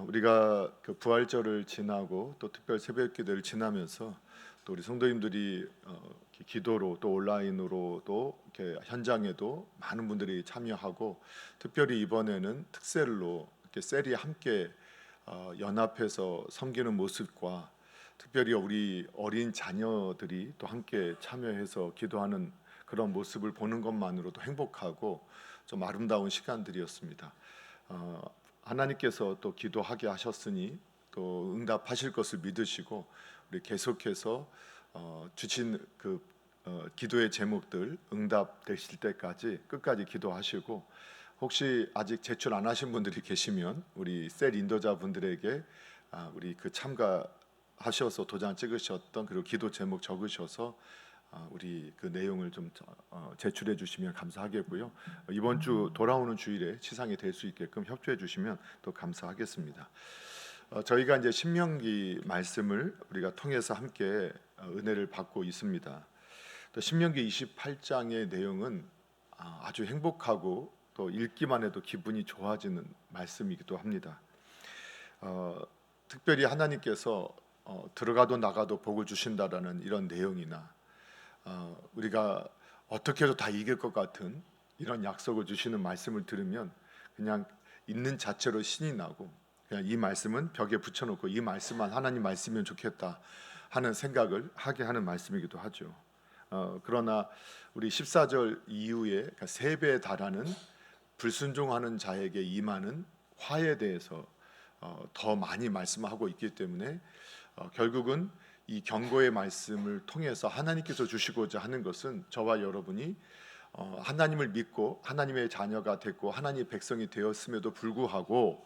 우리가 그 부활절을 지나고 또 특별 새벽기도를 지나면서 또 우리 성도님들이 이렇게 기도로 또 온라인으로도 이렇게 현장에도 많은 분들이 참여하고, 특별히 이번에는 특셀로 이렇게 셀이 함께 연합해서 섬기는 모습과, 특별히 우리 어린 자녀들이 또 함께 참여해서 기도하는 그런 모습을 보는 것만으로도 행복하고 좀 아름다운 시간들이었습니다. 하나님께서 또 기도하게 하셨으니 또 응답하실 것을 믿으시고, 우리 계속해서 주신 그 기도의 제목들 응답되실 때까지 끝까지 기도하시고, 혹시 아직 제출 안 하신 분들이 계시면 우리 셀 인도자분들에게 우리 그 참가하셔서 도장 찍으셨던 그리고 기도 제목 적으셔서 우리 그 내용을 좀 제출해 주시면 감사하겠고요. 이번 주 돌아오는 주일에 치상이 될 수 있게끔 협조해 주시면 또 감사하겠습니다. 저희가 이제 신명기 말씀을 우리가 통해서 함께 은혜를 받고 있습니다. 또 신명기 28장의 내용은 아주 행복하고 또 읽기만 해도 기분이 좋아지는 말씀이기도 합니다. 특별히 하나님께서 들어가도 나가도 복을 주신다라는 이런 내용이나, 우리가 어떻게 해도 다 이길 것 같은 이런 약속을 주시는 말씀을 들으면 그냥 있는 자체로 신이 나고, 그냥 이 말씀은 벽에 붙여놓고 이 말씀만 하나님 말씀이면 좋겠다 하는 생각을 하게 하는 말씀이기도 하죠. 그러나 우리 14절 이후에 3배에 달하는 불순종하는 자에게 임하는 화에 대해서 더 많이 말씀하고 있기 때문에 결국은 이 경고의 말씀을 통해서 하나님께서 주시고자 하는 것은 저와 여러분이 하나님을 믿고 하나님의 자녀가 됐고 하나님의 백성이 되었음에도 불구하고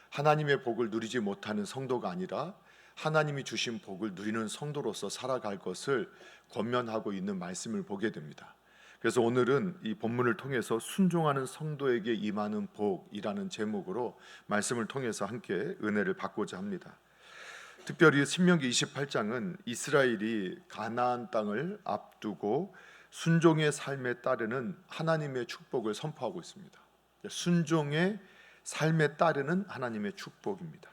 하나님의 복을 누리지 못하는 성도가 아니라 하나님이 주신 복을 누리는 성도로서 살아갈 것을 권면하고 있는 말씀을 보게 됩니다. 그래서 오늘은 이 본문을 통해서 순종하는 성도에게 임하는 복이라는 제목으로 말씀을 통해서 함께 은혜를 받고자 합니다. 특별히 신명기 28장은 이스라엘이 가나안 땅을 앞두고 순종의 삶에 따르는 하나님의 축복을 선포하고 있습니다. 순종의 삶에 따르는 하나님의 축복입니다.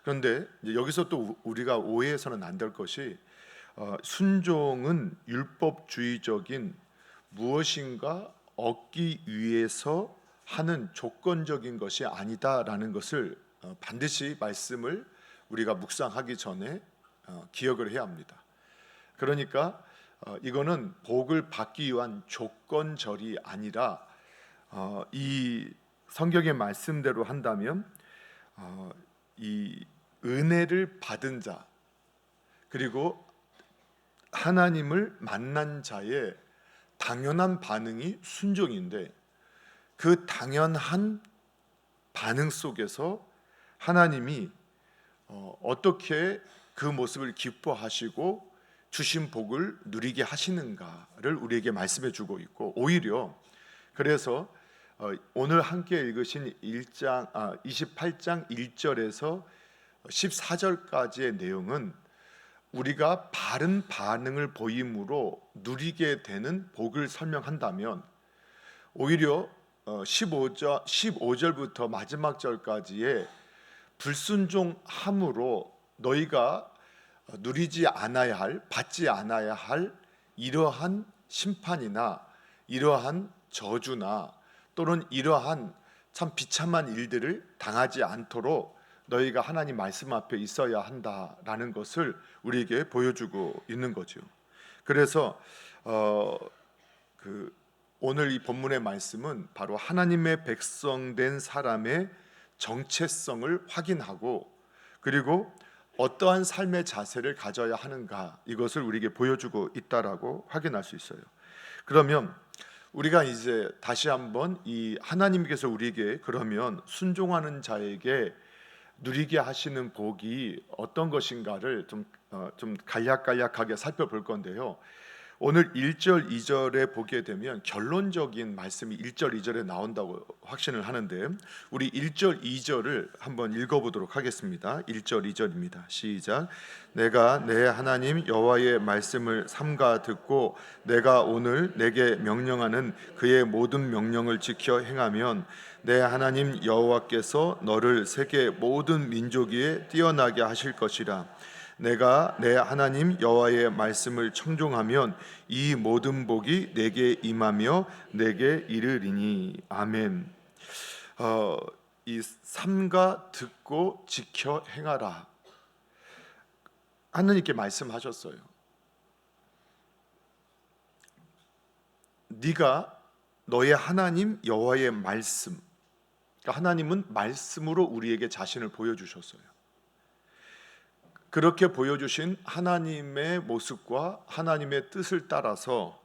그런데 여기서 또 우리가 오해해서는 안 될 것이, 순종은 율법주의적인 무엇인가 얻기 위해서 하는 조건적인 것이 아니다라는 것을 반드시 말씀을 우리가 묵상하기 전에 기억을 해야 합니다. 그러니까 이거는 복을 받기 위한 조건절이 아니라, 이 성경의 말씀대로 한다면 이 은혜를 받은 자 그리고 하나님을 만난 자의 당연한 반응이 순종인데, 그 당연한 반응 속에서 하나님이 어떻게 그 모습을 기뻐하시고 주신 복을 누리게 하시는가를 우리에게 말씀해 주고 있고, 오히려 그래서 오늘 함께 읽으신 28장 1절에서 14절까지의 내용은 우리가 바른 반응을 보임으로 누리게 되는 복을 설명한다면, 오히려 15절부터 마지막 절까지의 불순종함으로 너희가 누리지 않아야 할, 받지 않아야 할 이러한 심판이나 이러한 저주나 또는 이러한 참 비참한 일들을 당하지 않도록 너희가 하나님 말씀 앞에 있어야 한다라는 것을 우리에게 보여주고 있는 거죠. 그래서 오늘 이 본문의 말씀은 바로 하나님의 백성된 사람의 정체성을 확인하고, 그리고 어떠한 삶의 자세를 가져야 하는가, 이것을 우리에게 보여주고 있다라고 확인할 수 있어요. 그러면 우리가 이제 다시 한번 이 하나님께서 우리에게 그러면 순종하는 자에게 누리게 하시는 복이 어떤 것인가를 좀 간략간략하게 살펴볼 건데요. 오늘 1절 2절에 보게 되면 결론적인 말씀이 1절 2절에 나온다고 확신을 하는데, 우리 1절 2절을 한번 읽어보도록 하겠습니다. 1절 2절입니다. 시작. 내가 내 하나님 여호와의 말씀을 삼가 듣고 내가 오늘 내게 명령하는 그의 모든 명령을 지켜 행하면 내 하나님 여호와께서 너를 세계 모든 민족 위에 뛰어나게 하실 것이라. 내가 내 하나님 여호와의 말씀을 청종하면 이 모든 복이 내게 임하며 내게 이르리니. 아멘. 이 삼가 듣고 지켜 행하라, 하나님께 말씀하셨어요. 네가 너의 하나님 여호와의 말씀, 그러니까 하나님은 말씀으로 우리에게 자신을 보여주셨어요. 그렇게 보여주신 하나님의 모습과 하나님의 뜻을 따라서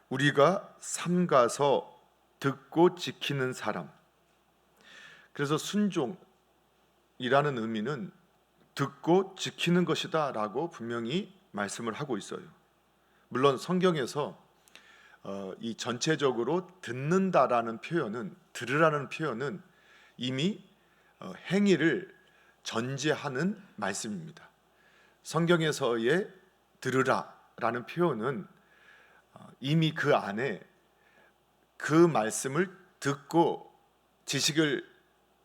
우리가 삼가서 듣고 지키는 사람, 그래서 순종이라는 의미는 듣고 지키는 것이다 라고 분명히 말씀을 하고 있어요. 물론 성경에서 이 전체적으로 듣는다라는 표현은, 들으라는 표현은 이미 행위를 전제하는 말씀입니다. 성경에서의 들으라라는 표현은 이미 그 안에 그 말씀을 듣고 지식을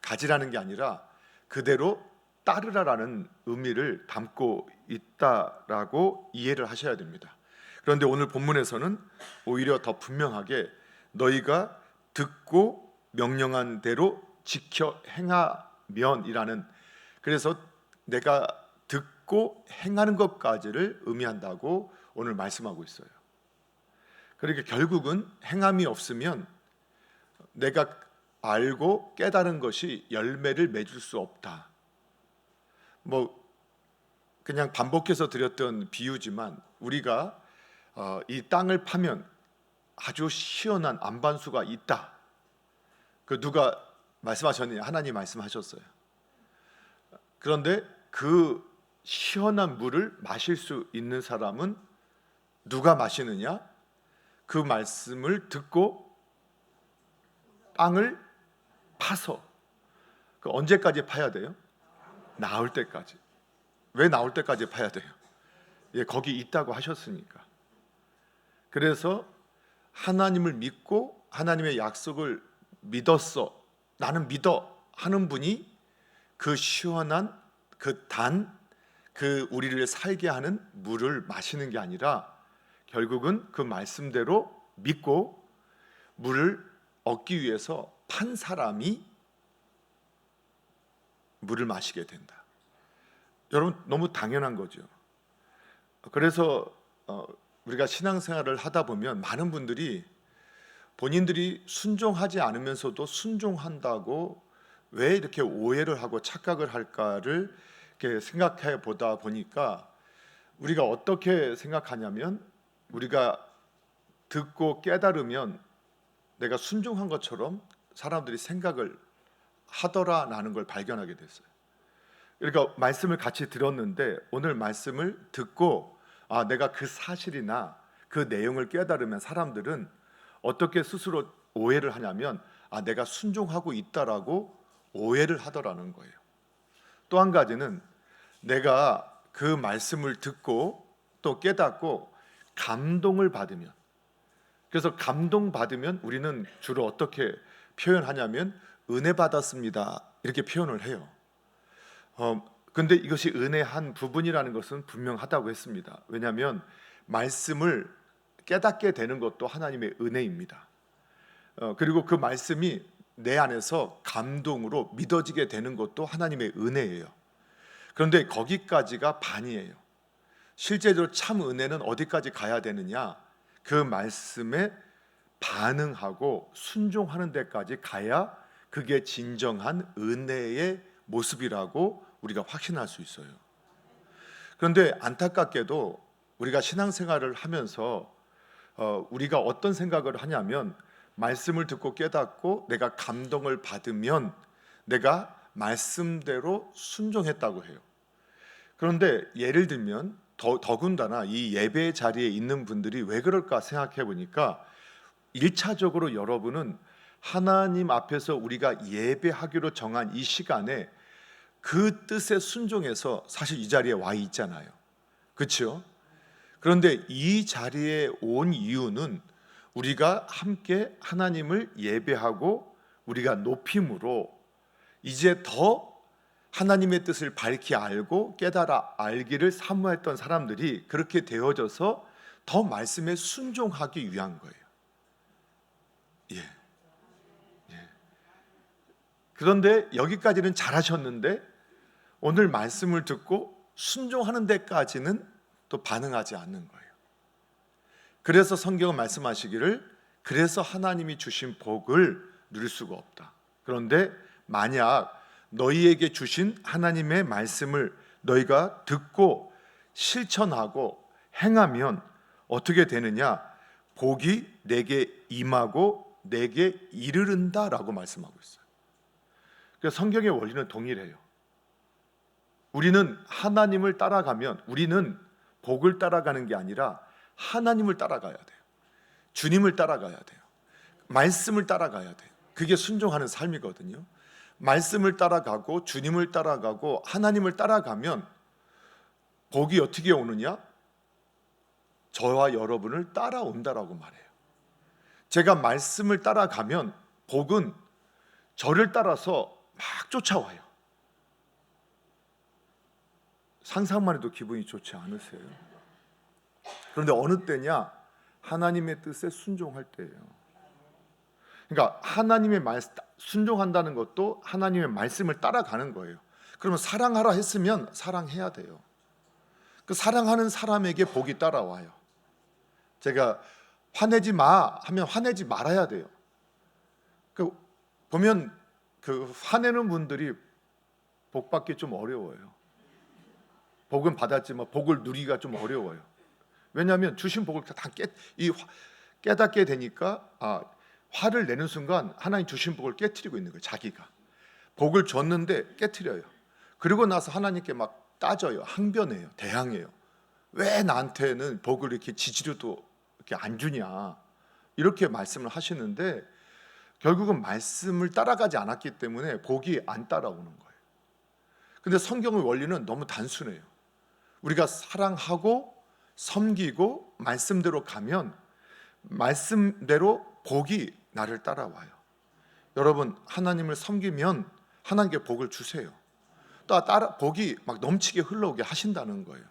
가지라는 게 아니라 그대로 따르라라는 의미를 담고 있다라고 이해를 하셔야 됩니다. 그런데 오늘 본문에서는 오히려 더 분명하게 너희가 듣고 명령한 대로 지켜 행하면이라는, 그래서 내가 듣고 행하는 것까지를 의미한다고 오늘 말씀하고 있어요. 그러니까 결국은 행함이 없으면 내가 알고 깨달은 것이 열매를 맺을 수 없다. 그냥 반복해서 드렸던 비유지만 우리가 이 땅을 파면 아주 시원한 안반수가 있다. 그 누가 말씀하셨느냐? 하나님 말씀하셨어요. 그런데 그 시원한 물을 마실 수 있는 사람은 누가 마시느냐? 그 말씀을 듣고 땅을 파서. 그 언제까지 파야 돼요? 나올 때까지. 왜 나올 때까지 파야 돼요? 예, 거기 있다고 하셨으니까. 그래서 하나님을 믿고 하나님의 약속을 믿었어, 나는 믿어 하는 분이 그 시원한 그 우리를 살게 하는 물을 마시는 게 아니라 결국은 그 말씀대로 믿고 물을 얻기 위해서 판 사람이 물을 마시게 된다. 여러분, 너무 당연한 거죠. 그래서 우리가 신앙생활을 하다 보면 많은 분들이 본인들이 순종하지 않으면서도 순종한다고 왜 이렇게 오해를 하고 착각을 할까를 이렇게 생각해 보다 보니까 우리가 어떻게 생각하냐면, 우리가 듣고 깨달으면 내가 순종한 것처럼 사람들이 생각을 하더라라는 걸 발견하게 됐어요. 그러니까 말씀을 같이 들었는데 오늘 말씀을 듣고 내가 그 사실이나 그 내용을 깨달으면 사람들은 어떻게 스스로 오해를 하냐면 내가 순종하고 있다라고 오해를 하더라는 거예요. 또 한 가지는 내가 그 말씀을 듣고 또 깨닫고 감동을 받으면, 그래서 감동받으면 우리는 주로 어떻게 표현하냐면 은혜 받았습니다 이렇게 표현을 해요. 근데 이것이 은혜의 한 부분이라는 것은 분명하다고 했습니다. 왜냐하면 말씀을 깨닫게 되는 것도 하나님의 은혜입니다. 그리고 그 말씀이 내 안에서 감동으로 믿어지게 되는 것도 하나님의 은혜예요. 그런데 거기까지가 반이에요. 실제로 참 은혜는 어디까지 가야 되느냐? 그 말씀에 반응하고 순종하는 데까지 가야 그게 진정한 은혜의 모습이라고 우리가 확신할 수 있어요. 그런데 안타깝게도 우리가 신앙생활을 하면서 우리가 어떤 생각을 하냐면, 말씀을 듣고 깨닫고 내가 감동을 받으면 내가 말씀대로 순종했다고 해요. 그런데 예를 들면 더군다나 이 예배 자리에 있는 분들이 왜 그럴까 생각해 보니까 1차적으로 여러분은 하나님 앞에서 우리가 예배하기로 정한 이 시간에 그 뜻에 순종해서 사실 이 자리에 와 있잖아요. 그렇죠? 그런데 이 자리에 온 이유는 우리가 함께 하나님을 예배하고 우리가 높임으로 이제 더 하나님의 뜻을 밝히 알고 깨달아 알기를 사모했던 사람들이 그렇게 되어져서 더 말씀에 순종하기 위한 거예요. 예. 예. 그런데 여기까지는 잘하셨는데 오늘 말씀을 듣고 순종하는 데까지는 또 반응하지 않는 거예요. 그래서 성경은 말씀하시기를 그래서 하나님이 주신 복을 누릴 수가 없다. 그런데 만약 너희에게 주신 하나님의 말씀을 너희가 듣고 실천하고 행하면 어떻게 되느냐? 복이 내게 임하고 내게 이르른다라고 말씀하고 있어요. 그래서 성경의 원리는 동일해요. 우리는 하나님을 따라가면 우리는 복을 따라가는 게 아니라 하나님을 따라가야 돼요. 주님을 따라가야 돼요. 말씀을 따라가야 돼요. 그게 순종하는 삶이거든요. 말씀을 따라가고 주님을 따라가고 하나님을 따라가면 복이 어떻게 오느냐? 저와 여러분을 따라온다라고 말해요. 제가 말씀을 따라가면 복은 저를 따라서 막 쫓아와요. 상상만 해도 기분이 좋지 않으세요? 그런데 어느 때냐? 하나님의 뜻에 순종할 때예요. 그러니까 하나님의 말씀 순종한다는 것도 하나님의 말씀을 따라가는 거예요. 그러면 사랑하라 했으면 사랑해야 돼요. 그 사랑하는 사람에게 복이 따라와요. 제가 화내지 마 하면 화내지 말아야 돼요. 보면 화내는 분들이 복 받기 좀 어려워요. 복은 받았지만 복을 누리기가 좀 어려워요. 왜냐하면 주신 복을 다 깨닫게 되니까 화를 내는 순간 하나님 주신 복을 깨트리고 있는 거예요. 자기가 복을 줬는데 깨트려요. 그리고 나서 하나님께 막 따져요. 항변해요. 대항해요. 왜 나한테는 복을 이렇게 지지료도 이렇게 안 주냐, 이렇게 말씀을 하시는데 결국은 말씀을 따라가지 않았기 때문에 복이 안 따라오는 거예요. 근데 성경의 원리는 너무 단순해요. 우리가 사랑하고 섬기고 말씀대로 가면 말씀대로 복이 나를 따라와요. 여러분, 하나님을 섬기면 하나님께 복을 주세요. 또 복이 막 넘치게 흘러오게 하신다는 거예요.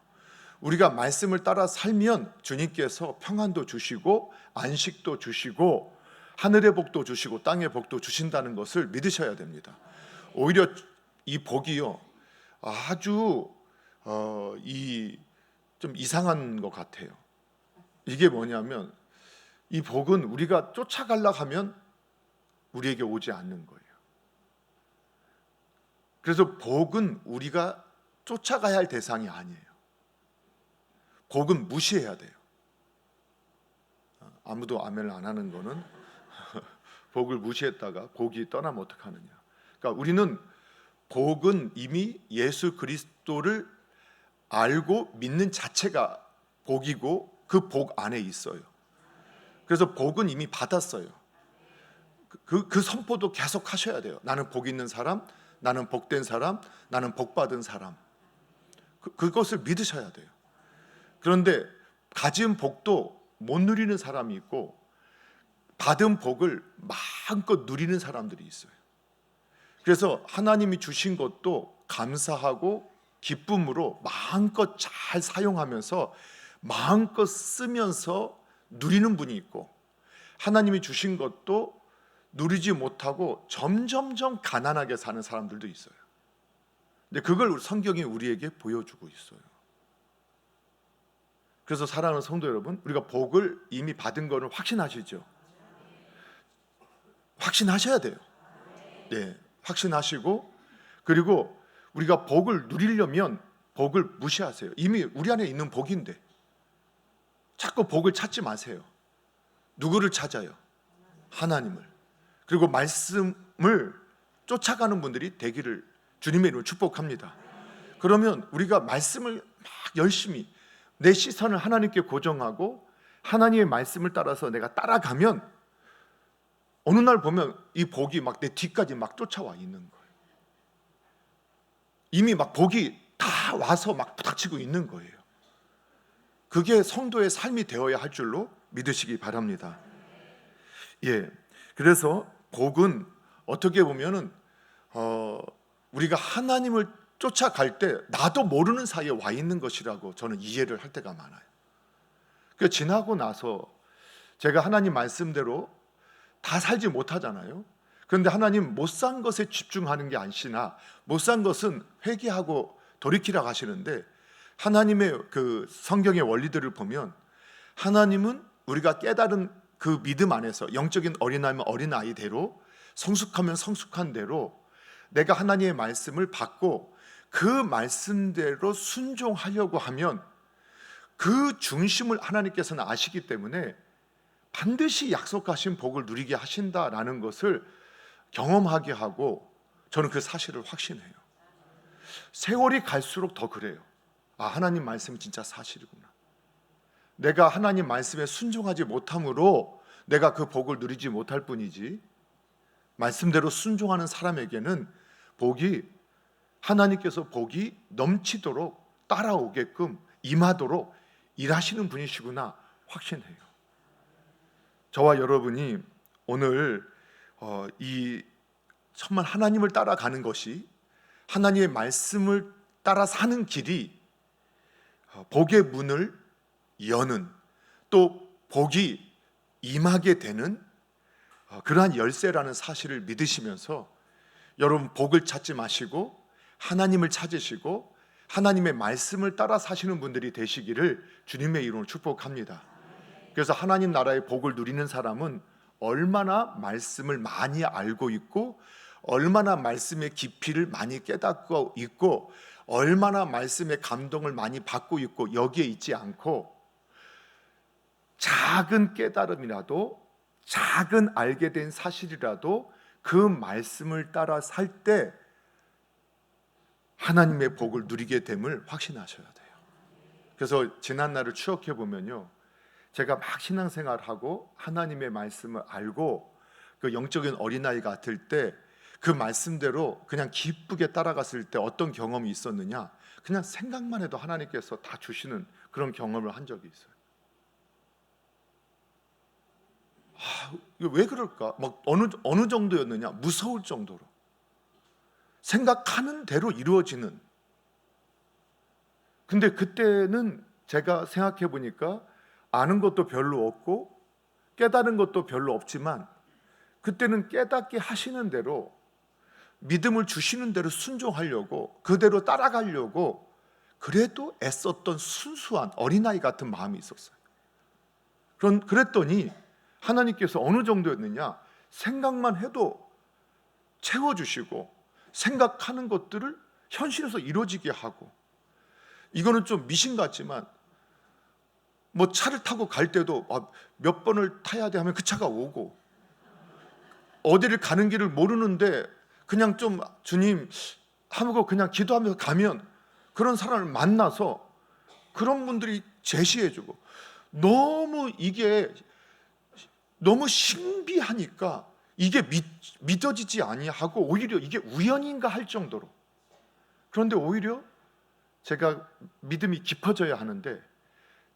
우리가 말씀을 따라 살면 주님께서 평안도 주시고 안식도 주시고 하늘의 복도 주시고 땅의 복도 주신다는 것을 믿으셔야 됩니다. 오히려 이 복이요, 아주 좀 이상한 것 같아요. 이게 뭐냐면 이 복은 우리가 쫓아가려고 하면 우리에게 오지 않는 거예요. 그래서 복은 우리가 쫓아가야 할 대상이 아니에요. 복은 무시해야 돼요. 아무도 아멘을 안 하는 거는 복을 무시했다가 복이 떠나면 어떡하느냐. 그러니까 우리는 복은 이미 예수 그리스도를 알고 믿는 자체가 복이고 그 복 안에 있어요. 그래서 복은 이미 받았어요. 그 선포도 계속 하셔야 돼요. 나는 복 있는 사람, 나는 복된 사람, 나는 복 받은 사람. 그것을 믿으셔야 돼요. 그런데 가진 복도 못 누리는 사람이 있고 받은 복을 마음껏 누리는 사람들이 있어요. 그래서 하나님이 주신 것도 감사하고 기쁨으로 마음껏 잘 사용하면서 마음껏 쓰면서 누리는 분이 있고, 하나님이 주신 것도 누리지 못하고 점점점 가난하게 사는 사람들도 있어요. 근데 그걸 성경이 우리에게 보여주고 있어요. 그래서 사랑하는 성도 여러분, 우리가 복을 이미 받은 거를 확신하시죠? 확신하셔야 돼요. 네, 확신하시고, 그리고 우리가 복을 누리려면 복을 무시하세요. 이미 우리 안에 있는 복인데 자꾸 복을 찾지 마세요. 누구를 찾아요? 하나님을. 그리고 말씀을 쫓아가는 분들이 되기를 주님의 이름으로 축복합니다. 그러면 우리가 말씀을 막 열심히 내 시선을 하나님께 고정하고 하나님의 말씀을 따라서 내가 따라가면 어느 날 보면 이 복이 막 내 뒤까지 막 쫓아와 있는 거예요. 이미 막 복이 다 와서 막 부닥치고 있는 거예요. 그게 성도의 삶이 되어야 할 줄로 믿으시기 바랍니다. 예, 그래서 복은 어떻게 보면은 우리가 하나님을 쫓아갈 때 나도 모르는 사이에 와 있는 것이라고 저는 이해를 할 때가 많아요. 그 지나고 나서 제가 하나님 말씀대로 다 살지 못하잖아요. 그런데 하나님 못 산 것에 집중하는 게 아니시나 못 산 것은 회개하고 돌이키라고 하시는데, 하나님의 그 성경의 원리들을 보면 하나님은 우리가 깨달은 그 믿음 안에서 영적인 어린아이면 어린아이대로, 성숙하면 성숙한 대로 내가 하나님의 말씀을 받고 그 말씀대로 순종하려고 하면 그 중심을 하나님께서는 아시기 때문에 반드시 약속하신 복을 누리게 하신다라는 것을 경험하게 하고, 저는 그 사실을 확신해요. 세월이 갈수록 더 그래요. 하나님 말씀이 진짜 사실이구나. 내가 하나님 말씀에 순종하지 못함으로 내가 그 복을 누리지 못할 뿐이지, 말씀대로 순종하는 사람에게는 하나님께서 복이 넘치도록 따라오게끔 임하도록 일하시는 분이시구나 확신해요. 저와 여러분이 오늘 정말 하나님을 따라가는 것이, 하나님의 말씀을 따라 사는 길이 복의 문을 여는, 또 복이 임하게 되는 그러한 열쇠라는 사실을 믿으시면서 여러분 복을 찾지 마시고 하나님을 찾으시고 하나님의 말씀을 따라 사시는 분들이 되시기를 주님의 이름으로 축복합니다. 그래서 하나님 나라의 복을 누리는 사람은 얼마나 말씀을 많이 알고 있고, 얼마나 말씀의 깊이를 많이 깨닫고 있고, 얼마나 말씀의 감동을 많이 받고 있고, 여기에 있지 않고 작은 깨달음이라도, 작은 알게 된 사실이라도 그 말씀을 따라 살 때 하나님의 복을 누리게 됨을 확신하셔야 돼요. 그래서 지난 날을 추억해 보면요, 제가 막 신앙생활하고 하나님의 말씀을 알고 그 영적인 어린아이 같을 때 그 말씀대로 그냥 기쁘게 따라갔을 때 어떤 경험이 있었느냐, 그냥 생각만 해도 하나님께서 다 주시는 그런 경험을 한 적이 있어요. 이거 왜 그럴까? 막 어느 정도였느냐, 무서울 정도로 생각하는 대로 이루어지는. 근데 그때는 제가 생각해 보니까 아는 것도 별로 없고 깨달은 것도 별로 없지만, 그때는 깨닫게 하시는 대로, 믿음을 주시는 대로 순종하려고, 그대로 따라가려고 그래도 애썼던 순수한 어린아이 같은 마음이 있었어요. 그랬더니 하나님께서 어느 정도였느냐, 생각만 해도 채워주시고 생각하는 것들을 현실에서 이루어지게 하고, 이거는 좀 미신 같지만 뭐 차를 타고 갈 때도 몇 번을 타야 돼 하면 그 차가 오고, 어디를 가는 길을 모르는데 그냥 좀 주님 하고 그냥 기도하면서 가면 그런 사람을 만나서 그런 분들이 제시해주고, 이게 너무 신비하니까 이게 믿어지지 아니하고 오히려 이게 우연인가 할 정도로. 그런데 오히려 제가 믿음이 깊어져야 하는데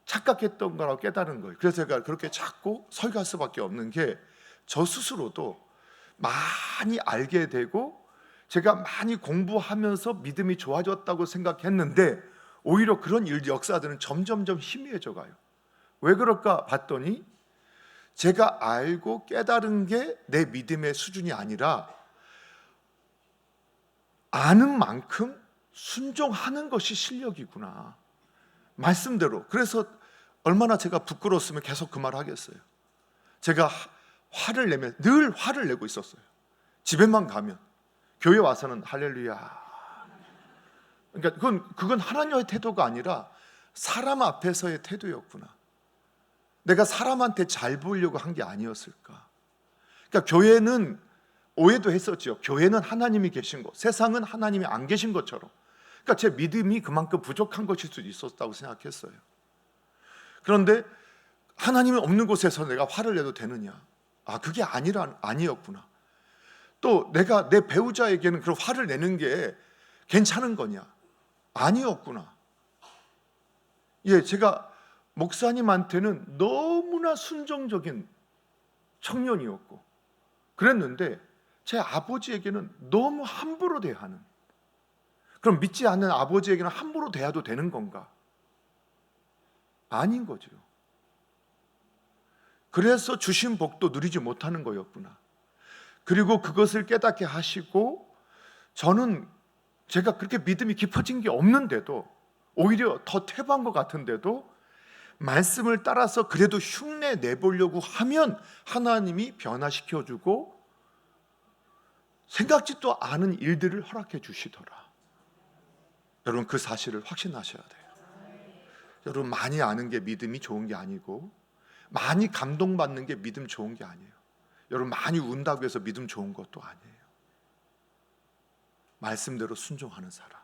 착각했던 거라고 깨달은 거예요. 그래서 제가 그렇게 자꾸 설교할 수밖에 없는 게, 저 스스로도 많이 알게 되고 제가 많이 공부하면서 믿음이 좋아졌다고 생각했는데 오히려 그런 역사들은 점점점 희미해져 가요. 왜 그럴까 봤더니 제가 알고 깨달은 게 내 믿음의 수준이 아니라 아는 만큼 순종하는 것이 실력이구나, 말씀대로. 그래서 얼마나 제가 부끄러웠으면 계속 그 말 하겠어요. 제가 화를 내면 늘 화를 내고 있었어요. 집에만 가면. 교회 와서는 할렐루야. 그러니까 그건 하나님의 태도가 아니라 사람 앞에서의 태도였구나. 내가 사람한테 잘 보이려고 한 게 아니었을까. 그러니까 교회는 오해도 했었죠. 교회는 하나님이 계신 곳, 세상은 하나님이 안 계신 것처럼. 그러니까 제 믿음이 그만큼 부족한 것일 수도 있었다고 생각했어요. 그런데 하나님이 없는 곳에서 내가 화를 내도 되느냐? 그게 아니었구나. 또 내가 내 배우자에게는 그런 화를 내는 게 괜찮은 거냐? 아니었구나. 제가 목사님한테는 너무나 순종적인 청년이었고 그랬는데 제 아버지에게는 너무 함부로 대하는, 그럼 믿지 않는 아버지에게는 함부로 대해도 되는 건가? 아닌 거죠. 그래서 주신 복도 누리지 못하는 거였구나. 그리고 그것을 깨닫게 하시고, 저는 제가 그렇게 믿음이 깊어진 게 없는데도, 오히려 더 퇴보한 것 같은데도 말씀을 따라서 그래도 흉내 내보려고 하면 하나님이 변화시켜주고 생각지도 않은 일들을 허락해 주시더라. 여러분, 그 사실을 확신하셔야 돼요. 여러분, 많이 아는 게 믿음이 좋은 게 아니고, 많이 감동받는 게 믿음 좋은 게 아니에요. 여러분, 많이 운다고 해서 믿음 좋은 것도 아니에요. 말씀대로 순종하는 사람,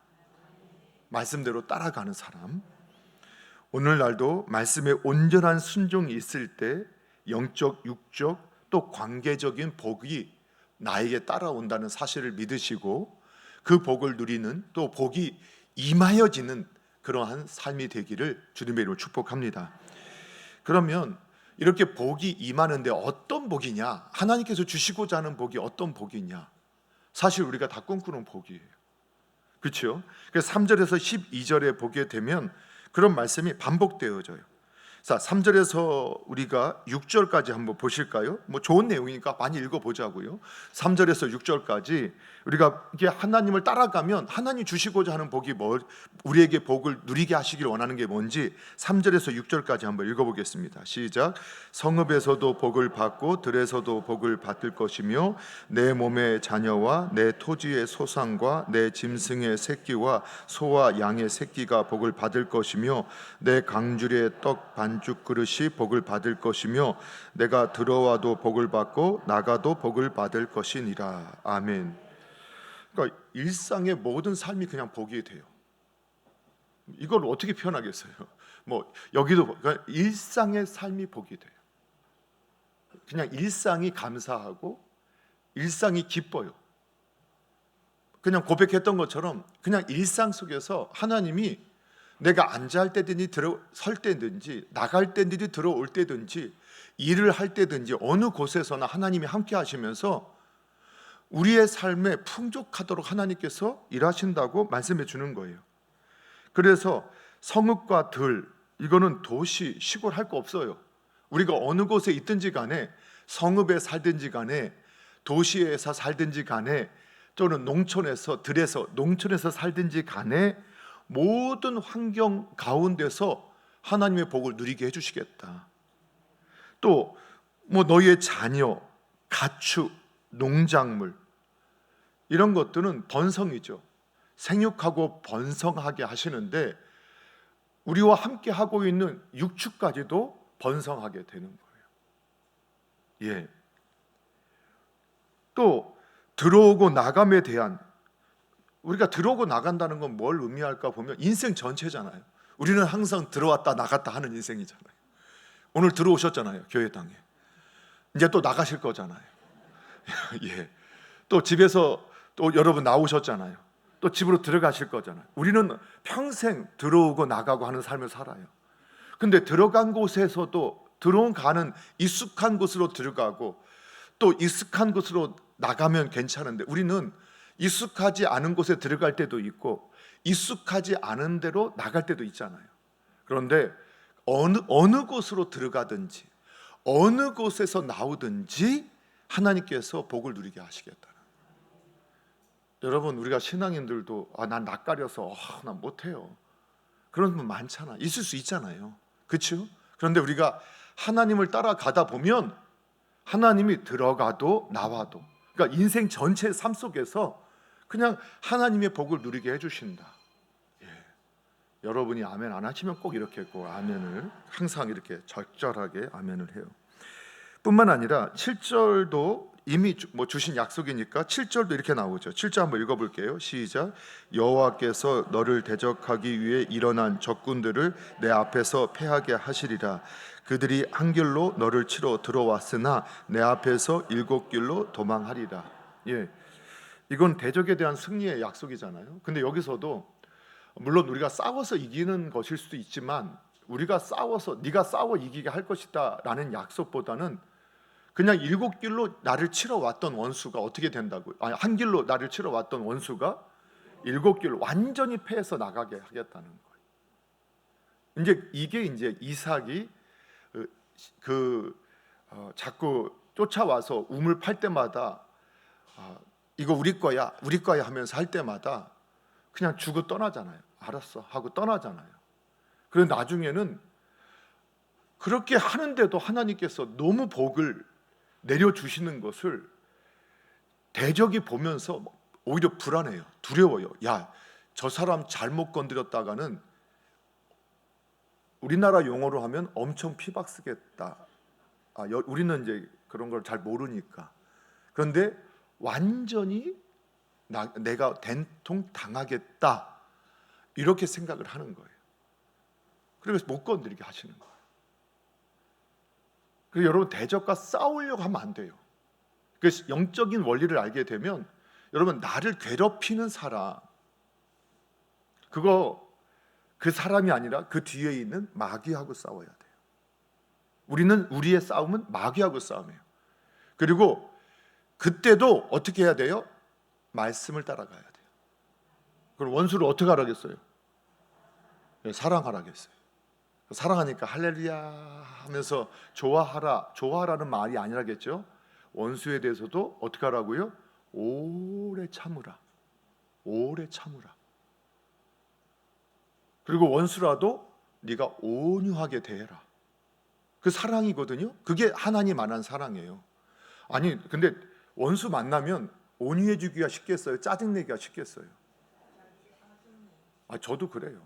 말씀대로 따라가는 사람, 오늘날도 말씀에 온전한 순종이 있을 때 영적, 육적, 또 관계적인 복이 나에게 따라온다는 사실을 믿으시고 그 복을 누리는, 또 복이 임하여지는 그러한 삶이 되기를 주님의 이름으로 축복합니다. 그러면 이렇게 복이 임하는데 어떤 복이냐? 하나님께서 주시고자 하는 복이 어떤 복이냐? 사실 우리가 다 꿈꾸는 복이에요. 그렇죠? 그래서 3절에서 12절에 보게 되면 그런 말씀이 반복되어져요. 자, 3절에서 우리가 6절까지 한번 보실까요? 뭐 좋은 내용이니까 많이 읽어보자고요. 3절에서 6절까지 우리가 이게 하나님을 따라가면 하나님 주시고자 하는 복이 뭐, 우리에게 복을 누리게 하시기를 원하는 게 뭔지 3절에서 6절까지 한번 읽어보겠습니다. 시작. 성읍에서도 복을 받고 들에서도 복을 받을 것이며 내 몸의 자녀와 내 토지의 소산과 내 짐승의 새끼와 소와 양의 새끼가 복을 받을 것이며 내 강줄의 떡 반죽 그릇이 복을 받을 것이며 내가 들어와도 복을 받고 나가도 복을 받을 것이니라. 아멘. 그러니까 일상의 모든 삶이 그냥 복이 돼요. 이걸 어떻게 표현하겠어요? 뭐 여기도 그러니까 일상의 삶이 복이 돼요. 그냥 일상이 감사하고 일상이 기뻐요. 그냥 고백했던 것처럼 그냥 일상 속에서 하나님이 내가 앉아 할 때든지 설 때든지 나갈 때든지 들어올 때든지 일을 할 때든지 어느 곳에서나 하나님이 함께 하시면서 우리의 삶에 풍족하도록 하나님께서 일하신다고 말씀해 주는 거예요. 그래서 성읍과 들, 이거는 도시, 시골 할 거 없어요. 우리가 어느 곳에 있든지 간에, 성읍에 살든지 간에, 도시에서 살든지 간에, 또는 농촌에서, 들에서, 농촌에서 살든지 간에 모든 환경 가운데서 하나님의 복을 누리게 해주시겠다. 또 뭐 너희의 자녀, 가축, 농작물, 이런 것들은 번성이죠. 생육하고 번성하게 하시는데 우리와 함께 하고 있는 육축까지도 번성하게 되는 거예요. 예. 또 들어오고 나감에 대한, 우리가 들어오고 나간다는 건 뭘 의미할까 보면 인생 전체잖아요. 우리는 항상 들어왔다 나갔다 하는 인생이잖아요. 오늘 들어오셨잖아요, 교회 당에. 이제 또 나가실 거잖아요. 예. 또 집에서 또 여러분 나오셨잖아요. 또 집으로 들어가실 거잖아요. 우리는 평생 들어오고 나가고 하는 삶을 살아요. 근데 들어간 곳에서도 들어온 가는 익숙한 곳으로 들어가고 또 익숙한 곳으로 나가면 괜찮은데, 우리는 익숙하지 않은 곳에 들어갈 때도 있고 익숙하지 않은 데로 나갈 때도 있잖아요. 그런데 어느 곳으로 들어가든지 어느 곳에서 나오든지 하나님께서 복을 누리게 하시겠다는. 여러분, 우리가 신앙인들도 난 낯가려서 난 못해요, 그런 분 많잖아. 있을 수 있잖아요. 그렇죠? 그런데 우리가 하나님을 따라가다 보면 하나님이 들어가도 나와도, 그러니까 인생 전체 삶 속에서 그냥 하나님의 복을 누리게 해주신다. 예. 여러분이 아멘 안 하시면 꼭 이렇게 꼭 아멘을 항상 이렇게 적절하게 아멘을 해요. 뿐만 아니라 7절도 이미 주신 약속이니까 7절도 이렇게 나오죠. 7절 한번 읽어볼게요. 시작. 여호와께서 너를 대적하기 위해 일어난 적군들을 내 앞에서 패하게 하시리라. 그들이 한 길로 너를 치러 들어왔으나 내 앞에서 7길로 도망하리라. 예, 이건 대적에 대한 승리의 약속이잖아요. 근데 여기서도 물론 우리가 싸워서 이기는 것일 수도 있지만, 우리가 싸워서 네가 싸워 이기게 할 것이다 라는 약속보다는 그냥 7길로 나를 치러 왔던 원수가 어떻게 된다고요? 아니, 한 길로 나를 치러 왔던 원수가 7길로 완전히 패해서 나가게 하겠다는 거예요. 이제 이게 이제 이삭이 자꾸 쫓아와서 우물 팔 때마다 이거 우리 거야 하면서 할 때마다 그냥 주고 떠나잖아요. 알았어 하고 떠나잖아요. 그런데 나중에는 그렇게 하는데도 하나님께서 너무 복을 내려주시는 것을 대적이 보면서 오히려 불안해요. 두려워요. 야, 저 사람 잘못 건드렸다가는 우리나라 용어로 하면 엄청 피박 쓰겠다. 우리는 이제 그런 걸 잘 모르니까. 그런데 완전히 내가 된통 당하겠다 이렇게 생각을 하는 거예요. 그래서 못 건드리게 하시는 거예요. 그래서 여러분, 대적과 싸우려고 하면 안 돼요. 그래서 영적인 원리를 알게 되면 여러분, 나를 괴롭히는 사람, 그 사람이 아니라 그 뒤에 있는 마귀하고 싸워야 돼요. 우리의 싸움은 마귀하고 싸움이에요. 그리고 그때도 어떻게 해야 돼요? 말씀을 따라가야 돼요. 그럼 원수를 어떻게 하라겠어요? 사랑하라겠어요. 사랑하니까 할렐루야 하면서 좋아하라는 말이 아니라겠죠. 원수에 대해서도 어떻게 하라고요? 오래 참으라. 그리고 원수라도 네가 온유하게 대해라. 그 사랑이거든요. 그게 하나님 안한 사랑이에요. 아니, 근데 원수 만나면 온유해 주기가 쉽겠어요? 짜증내기가 쉽겠어요? 저도 그래요.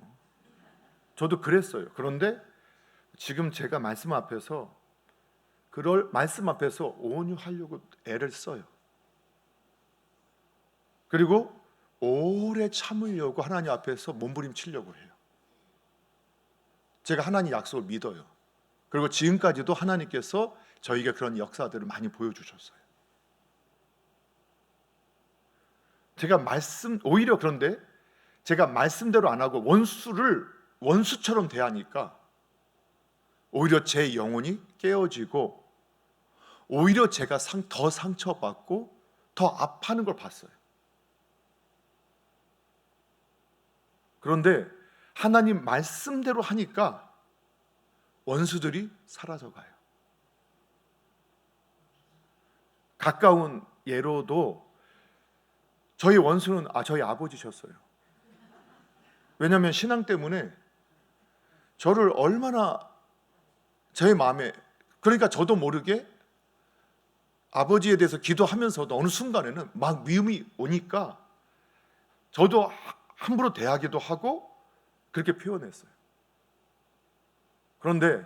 저도 그랬어요. 그런데 지금 제가 말씀 앞에서 온유하려고 애를 써요. 그리고 오래 참으려고 하나님 앞에서 몸부림치려고 해요. 제가 하나님 약속을 믿어요. 그리고 지금까지도 하나님께서 저에게 그런 역사들을 많이 보여주셨어요. 그런데 제가 말씀대로 안 하고 원수를 원수처럼 대하니까 오히려 제 영혼이 깨어지고 오히려 제가 더 상처받고 더 아파하는 걸 봤어요. 그런데 하나님 말씀대로 하니까 원수들이 사라져가요. 가까운 예로도 저희 원수는 저희 아버지셨어요. 왜냐하면 신앙 때문에 저를 얼마나 제 마음에, 그러니까 저도 모르게 아버지에 대해서 기도하면서도 어느 순간에는 막 미움이 오니까 저도 함부로 대하기도 하고 그렇게 표현했어요. 그런데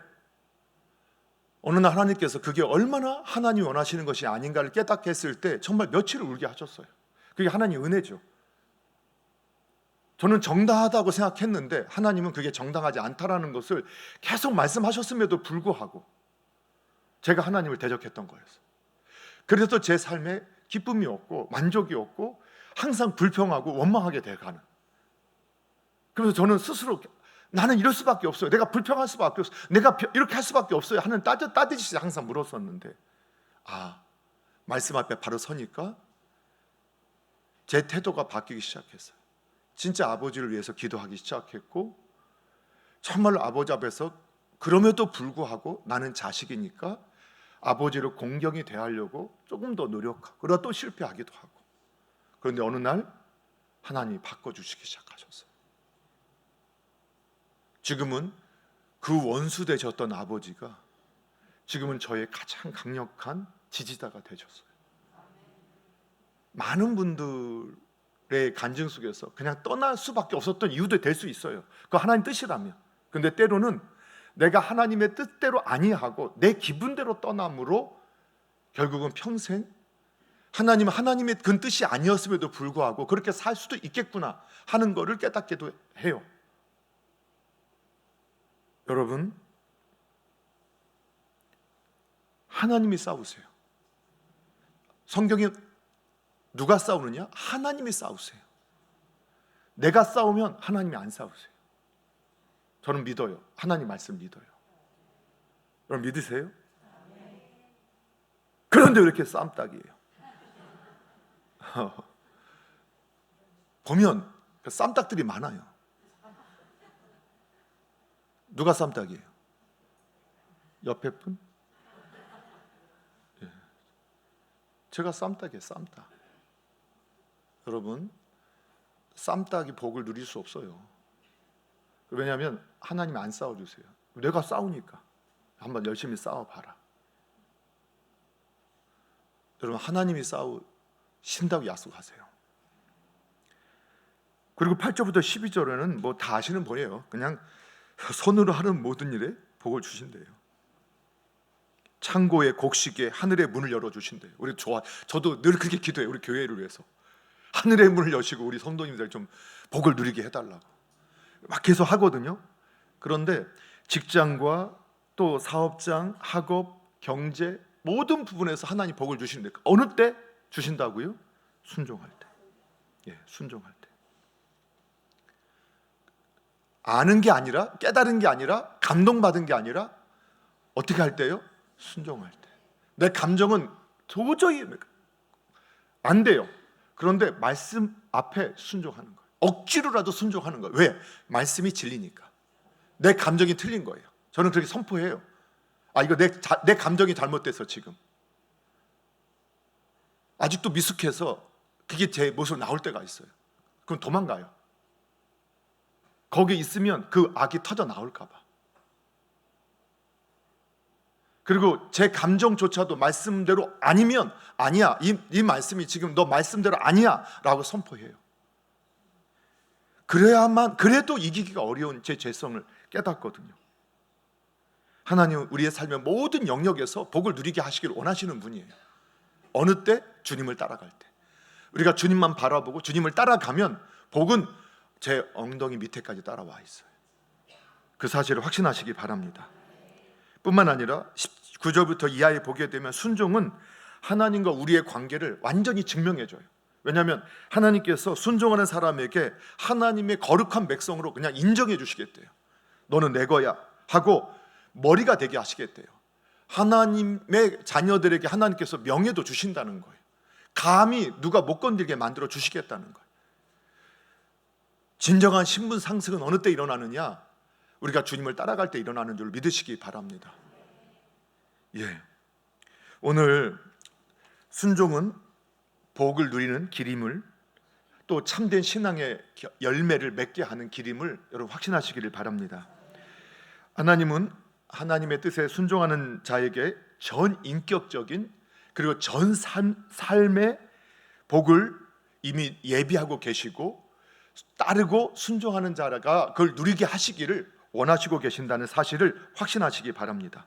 어느 날 하나님께서 그게 얼마나 하나님이 원하시는 것이 아닌가를 깨닫게 했을 때 정말 며칠을 울게 하셨어요. 그게 하나님의 은혜죠. 저는 정당하다고 생각했는데 하나님은 그게 정당하지 않다라는 것을 계속 말씀하셨음에도 불구하고 제가 하나님을 대적했던 거였어요. 그래서 제 삶에 기쁨이 없고 만족이 없고 항상 불평하고 원망하게 돼가는. 그래서 저는 스스로 나는 이럴 수밖에 없어요. 내가 불평할 수밖에 없어요. 내가 이렇게 할 수밖에 없어요 하는 따뜻이 항상 물었었는데 말씀 앞에 바로 서니까 제 태도가 바뀌기 시작했어요. 진짜 아버지를 위해서 기도하기 시작했고 정말로 아버지 앞에서 그럼에도 불구하고 나는 자식이니까 아버지를 공경히 대하려고 조금 더 노력하고 그러다 또 실패하기도 하고. 그런데 어느 날 하나님이 바꿔주시기 시작하셨어요. 지금은 그 원수 되셨던 아버지가 지금은 저의 가장 강력한 지지자가 되셨어요. 많은 분들의 간증 속에서 그냥 떠날 수밖에 없었던 이유도 될 수 있어요. 그거 하나님 뜻이라면. 근데 때로는 내가 하나님의 뜻대로 아니하고 내 기분대로 떠남으로 결국은 평생 하나님의 그 뜻이 아니었음에도 불구하고 그렇게 살 수도 있겠구나 하는 것을 깨닫기도 해요. 여러분, 하나님이 싸우세요. 성경에 누가 싸우느냐? 하나님이 싸우세요. 내가 싸우면 하나님이 안 싸우세요. 저는 믿어요. 하나님 말씀 믿어요. 여러분 믿으세요? 그런데 왜 이렇게 쌈딱이에요? 보면 쌈딱들이 많아요. 누가 쌈딱이에요? 옆에 분? 예. 제가 쌈딱이에요. 쌈딱. 여러분, 쌈딱이 복을 누릴 수 없어요. 왜냐하면 하나님이 안 싸워주세요. 내가 싸우니까. 한번 열심히 싸워봐라. 여러분, 하나님이 싸우신다고 약속하세요. 그리고 8절부터 12절에는 뭐 다 아시는 분이에요. 그냥 손으로 하는 모든 일에 복을 주신대요. 창고의 곡식에 하늘의 문을 열어주신대요. 우리 저도 늘 그렇게 기도해요. 우리 교회를 위해서 하늘의 문을 여시고 우리 성도님들 좀 복을 누리게 해달라고 막 계속 하거든요. 그런데 직장과 또 사업장, 학업, 경제 모든 부분에서 하나님 복을 주시는데 어느 때 주신다고요? 순종할 때. 예, 순종할 때. 아는 게 아니라, 깨달은 게 아니라, 감동받은 게 아니라 어떻게 할 때요? 순종할 때. 내 감정은 도저히 안 돼요. 그런데 말씀 앞에 순종하는 거예요. 억지로라도 순종하는 거예요. 왜? 말씀이 진리니까. 내 감정이 틀린 거예요. 저는 그렇게 선포해요. 이거 내 감정이 잘못돼서 지금 아직도 미숙해서 그게 제 모습으로 나올 때가 있어요. 그럼 도망가요. 거기 있으면 그 악이 터져 나올까 봐. 그리고 제 감정조차도 말씀대로 아니면 아니야, 이 말씀이 지금 너 말씀대로 아니야 라고 선포해요. 그래도 이기기가 어려운 제 죄성을 깨닫거든요. 하나님은 우리의 삶의 모든 영역에서 복을 누리게 하시기를 원하시는 분이에요. 어느 때? 주님을 따라갈 때. 우리가 주님만 바라보고 주님을 따라가면 복은 제 엉덩이 밑에까지 따라와 있어요. 그 사실을 확신하시기 바랍니다. 뿐만 아니라 19절부터 이하에 보게 되면 순종은 하나님과 우리의 관계를 완전히 증명해줘요. 왜냐하면 하나님께서 순종하는 사람에게 하나님의 거룩한 백성으로 그냥 인정해 주시겠대요. 너는 내 거야 하고 머리가 되게 하시겠대요. 하나님의 자녀들에게 하나님께서 명예도 주신다는 거예요. 감히 누가 못 건들게 만들어 주시겠다는 거예요. 진정한 신분 상승은 어느 때 일어나느냐? 우리가 주님을 따라갈 때 일어나는 줄 믿으시기 바랍니다. 예, 오늘 순종은 복을 누리는 길임을, 또 참된 신앙의 열매를 맺게 하는 길임을 여러분 확신하시기를 바랍니다. 하나님은 하나님의 뜻에 순종하는 자에게 전 인격적인 그리고 전 삶의 복을 이미 예비하고 계시고 따르고 순종하는 자가 그걸 누리게 하시기를 원하시고 계신다는 사실을 확신하시기 바랍니다.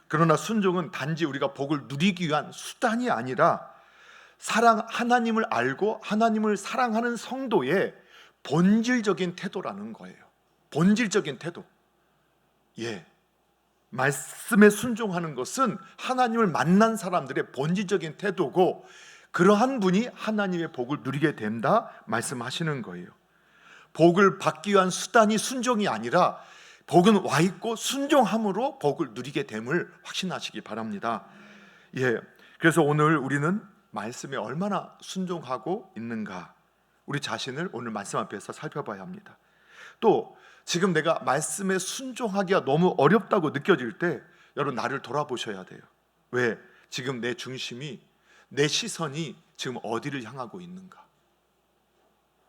그러나 순종은 단지 우리가 복을 누리기 위한 수단이 아니라 하나님을 알고 하나님을 사랑하는 성도의 본질적인 태도라는 거예요. 본질적인 태도. 예, 말씀에 순종하는 것은 하나님을 만난 사람들의 본질적인 태도고, 그러한 분이 하나님의 복을 누리게 된다 말씀하시는 거예요. 복을 받기 위한 수단이 순종이 아니라 복은 와 있고 순종함으로 복을 누리게 됨을 확신하시기 바랍니다. 예, 그래서 오늘 우리는 말씀에 얼마나 순종하고 있는가, 우리 자신을 오늘 말씀 앞에서 살펴봐야 합니다. 또 지금 내가 말씀에 순종하기가 너무 어렵다고 느껴질 때 여러분 나를 돌아보셔야 돼요. 왜? 지금 내 중심이, 내 시선이 지금 어디를 향하고 있는가?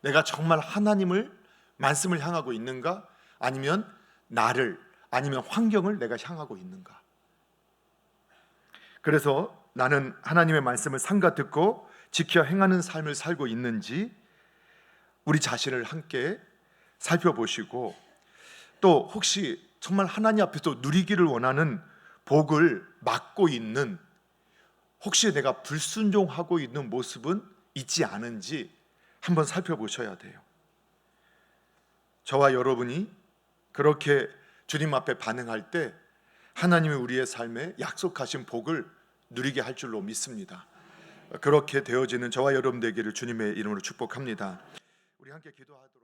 내가 정말 하나님을, 말씀을 향하고 있는가? 아니면 나를, 아니면 환경을 내가 향하고 있는가? 그래서 나는 하나님의 말씀을 삼가 듣고 지켜 행하는 삶을 살고 있는지 우리 자신을 함께 살펴보시고, 또 혹시 정말 하나님 앞에서 누리기를 원하는 복을 막고 있는, 혹시 내가 불순종하고 있는 모습은 있지 않은지 한번 살펴보셔야 돼요. 저와 여러분이 그렇게 주님 앞에 반응할 때 하나님이 우리의 삶에 약속하신 복을 누리게 할 줄로 믿습니다. 그렇게 되어지는 저와 여러분 되기를 주님의 이름으로 축복합니다. 우리 함께 기도하도록